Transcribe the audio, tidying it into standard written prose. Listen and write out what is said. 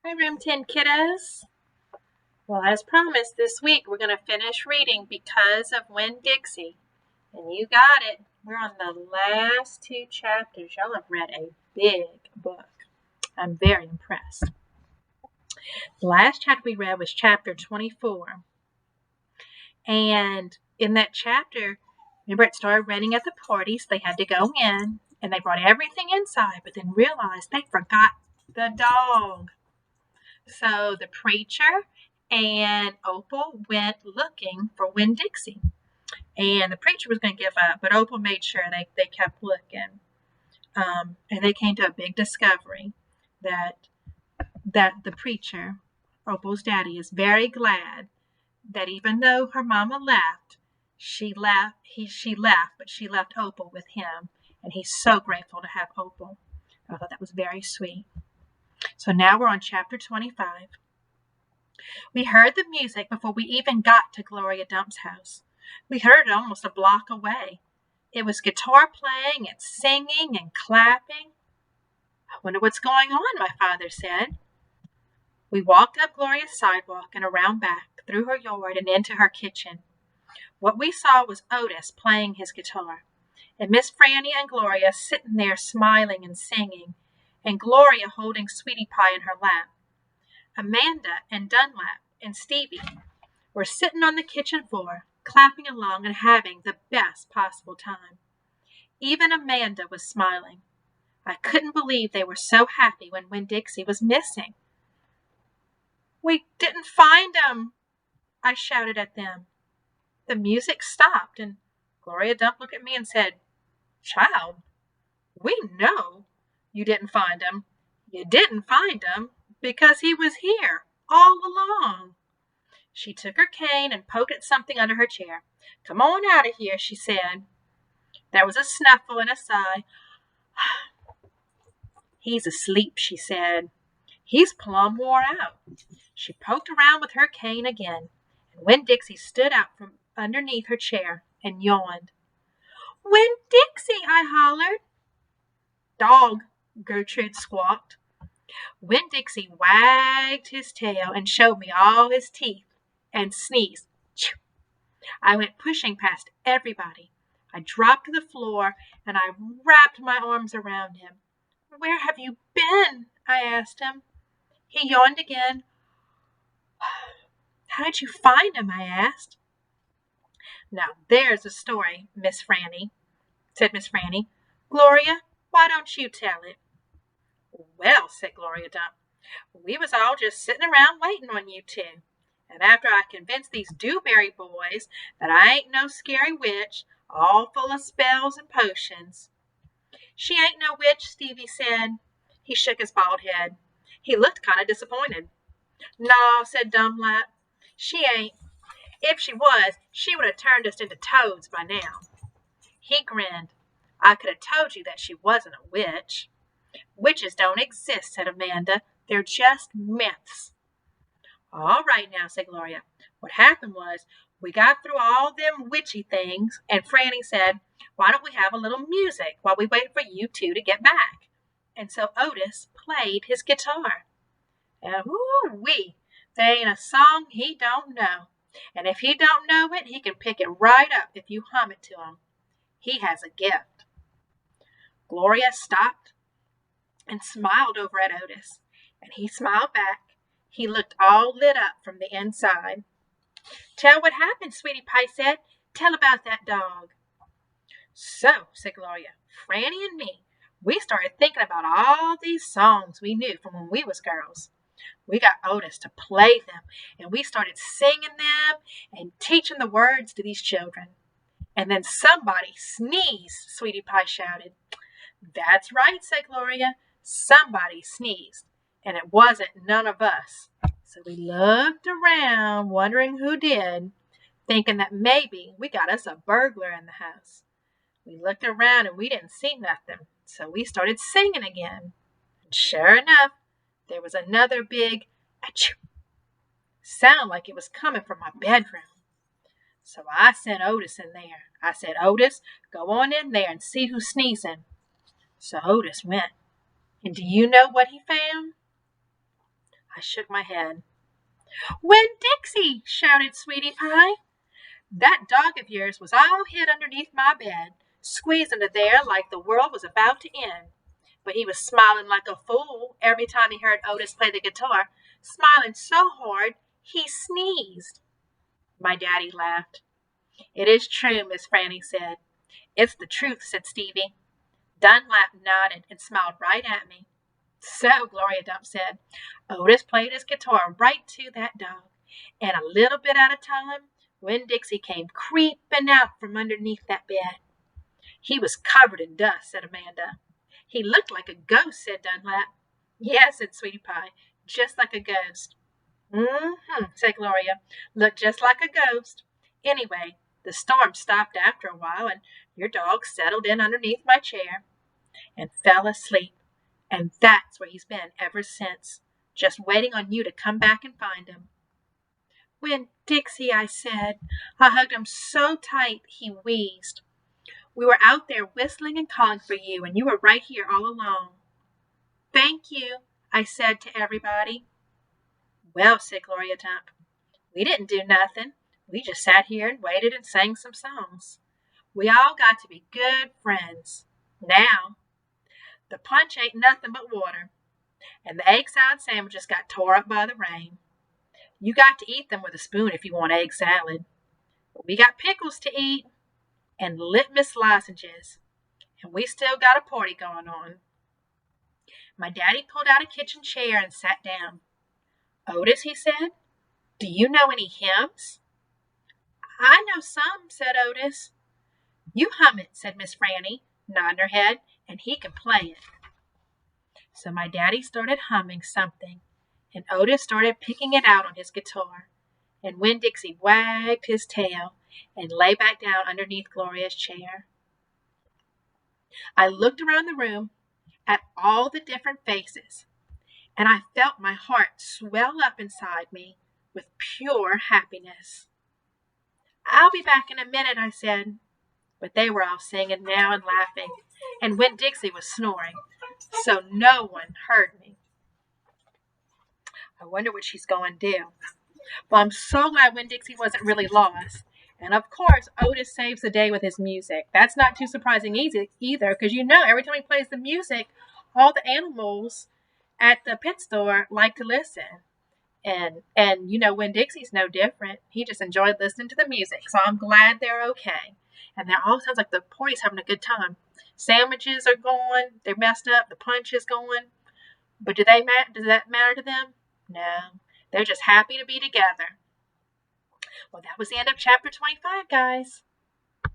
Hi, Room 10 kiddos. Well, as promised, this week we're going to finish reading Because of Winn Dixie. And you got it. We're on the last two chapters. Y'all have read a big book. I'm very impressed. The last chapter we read was chapter 24. And in that chapter, remember it started raining at the party, so they had to go in. And they brought everything inside, but then realized they forgot the dog. So the preacher and Opal went looking for Winn Dixie. And the preacher was going to give up, but Opal made sure they kept looking. And they came to a big discovery that the preacher, Opal's daddy, is very glad that even though her mama left, she left, but she left Opal with him. And he's so grateful to have Opal. I thought that was very sweet. So now we're on chapter 25. We heard the music before we even got to Gloria Dump's house. We heard it almost a block away. It was guitar playing and singing and clapping. I wonder what's going on, my father said. We walked up Gloria's sidewalk and around back, through her yard and into her kitchen. What we saw was Otis playing his guitar, and Miss Franny and Gloria sitting there smiling and singing, and Gloria holding Sweetie Pie in her lap. Amanda and Dunlap and Stevie were sitting on the kitchen floor, clapping along and having the best possible time. Even Amanda was smiling. I couldn't believe they were so happy when Winn Dixie was missing. "We didn't find him," I shouted at them. The music stopped, and Gloria Dump looked at me and said, "Child, we know you didn't find him. You didn't find him because he was here all along." She took her cane and poked at something under her chair. "Come on out of here," she said. There was a snuffle and a sigh. "He's asleep," she said. "He's plumb wore out." She poked around with her cane again, and Winn Dixie stood out from underneath her chair and yawned. "Winn Dixie," I hollered. "Dog," Gertrude squawked. Winn Dixie wagged his tail and showed me all his teeth and sneezed. Chew. I went pushing past everybody. I dropped to the floor and I wrapped my arms around him. "Where have you been?" I asked him. He yawned again. "How did you find him?" I asked. "Now there's a story, said Miss Franny. "Gloria, why don't you tell it?" "Well," said Gloria Dump, "we was all just sitting around waiting on you two. And after I convinced these Dewberry boys that I ain't no scary witch, all full of spells and potions." "She ain't no witch," Stevie said. He shook his bald head. He looked kind of disappointed. "No," said Dunlap, "she ain't. If she was, she would have turned us into toads by now." He grinned. "I could have told you that she wasn't a witch." "Witches don't exist," said Amanda. "They're just myths." "All right now," said Gloria. "What happened was we got through all them witchy things, and Franny said, 'Why don't we have a little music while we wait for you two to get back?' And so Otis played his guitar. And whoo-wee, there ain't a song he don't know. And if he don't know it, he can pick it right up if you hum it to him. He has a gift." Gloria stopped and smiled over at Otis, and he smiled back. He looked all lit up from the inside. "Tell what happened," Sweetie Pie said. "Tell about that dog." "So," said Gloria, "Franny and me, we started thinking about all these songs we knew from when we was girls. We got Otis to play them, and we started singing them and teaching the words to these children. And then somebody sneezed," Sweetie Pie shouted. "That's right," said Gloria. "Somebody sneezed, and it wasn't none of us. So we looked around, wondering who did, thinking that maybe we got us a burglar in the house. We looked around and we didn't see nothing, so we started singing again. And sure enough, there was another big achoo, sound like it was coming from my bedroom. So I sent Otis in there. I said, 'Otis, go on in there and see who's sneezing.' So Otis went. And do you know what he found?" I shook my head. Winn Dixie, shouted Sweetie Pie. That dog of yours was all hid underneath my bed, squeezed under there like the world was about to end. But he was smiling like a fool every time he heard Otis play the guitar, smiling so hard he sneezed. My daddy laughed. It is true, Miss Franny said. It's the truth, said Stevie. Dunlap nodded and smiled right at me. So, Gloria Dump said, Otis played his guitar right to that dog, and a little bit at a time, Winn Dixie came creeping out from underneath that bed. He was covered in dust, said Amanda. He looked like a ghost, said Dunlap. Yes, said Sweetie Pie, just like a ghost. Mm-hmm, said Gloria. Looked just like a ghost. Anyway, the storm stopped after a while, and your dog settled in underneath my chair and fell asleep. And that's where he's been ever since, just waiting on you to come back and find him. Winn Dixie, I said. I hugged him so tight he wheezed. We were out there whistling and calling for you, and you were right here all alone. Thank you, I said to everybody. Well, said Gloria Dump, we didn't do nothing. We just sat here and waited and sang some songs. We all got to be good friends. Now, the punch ain't nothing but water, and the egg salad sandwiches got tore up by the rain. You got to eat them with a spoon if you want egg salad. But we got pickles to eat and litmus lozenges, and we still got a party going on. My daddy pulled out a kitchen chair and sat down. Otis, he said, do you know any hymns? I know some, said Otis. You hum it, said Miss Franny, nodding her head, and he can play it. So my daddy started humming something, and Otis started picking it out on his guitar, and Winn Dixie wagged his tail and lay back down underneath Gloria's chair. I looked around the room at all the different faces, and I felt my heart swell up inside me with pure happiness. I'll be back in a minute, I said, but they were all singing now and laughing, and Winn Dixie was snoring, so no one heard me. I wonder what she's going to do. Well, I'm so glad Winn Dixie wasn't really lost. And of course, Otis saves the day with his music. That's not too surprising either, because every time he plays the music, all the animals at the pet store like to listen. And Winn Dixie's no different. He just enjoyed listening to the music. So I'm glad they're okay. And that all sounds like the party's having a good time. Sandwiches are going. They're messed up. The punch is going. But does that matter to them? No. They're just happy to be together. Well, that was the end of chapter 25, guys.